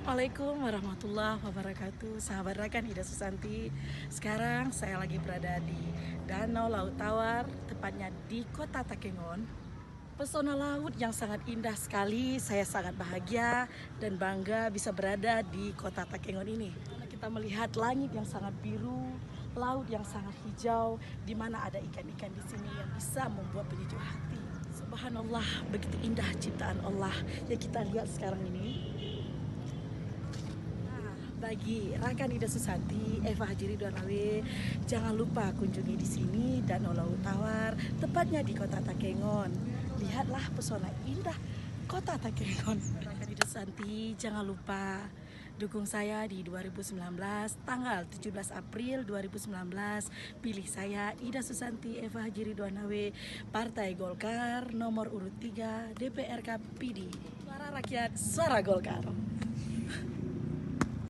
Assalamualaikum warahmatullahi wabarakatuh. Sahabat Rakan Ida Susanti. Sekarang saya lagi berada di Danau Laut Tawar, tepatnya di Kota Takengon. Pesona laut yang sangat indah sekali. Saya sangat bahagia dan bangga bisa berada di Kota Takengon ini. Kita melihat langit yang sangat biru, laut yang sangat hijau, di mana ada ikan-ikan di sini yang bisa membuat penyejuk hati. Subhanallah, begitu indah ciptaan Allah yang kita lihat sekarang ini. Bagi Rakan Ida Susanti, Eva Haji Ridwan Awe, jangan lupa kunjungi di sini Danau Laut Tawar, tepatnya di Kota Takengon. Lihatlah pesona indah Kota Takengon. Rakan Ida Susanti, jangan lupa dukung saya di 2019, tanggal 17 April 2019. Pilih saya, Ida Susanti Eva Haji Ridwan Awe, Partai Golkar, nomor urut 3, DPRK PD. Suara Rakyat, Suara Golkar.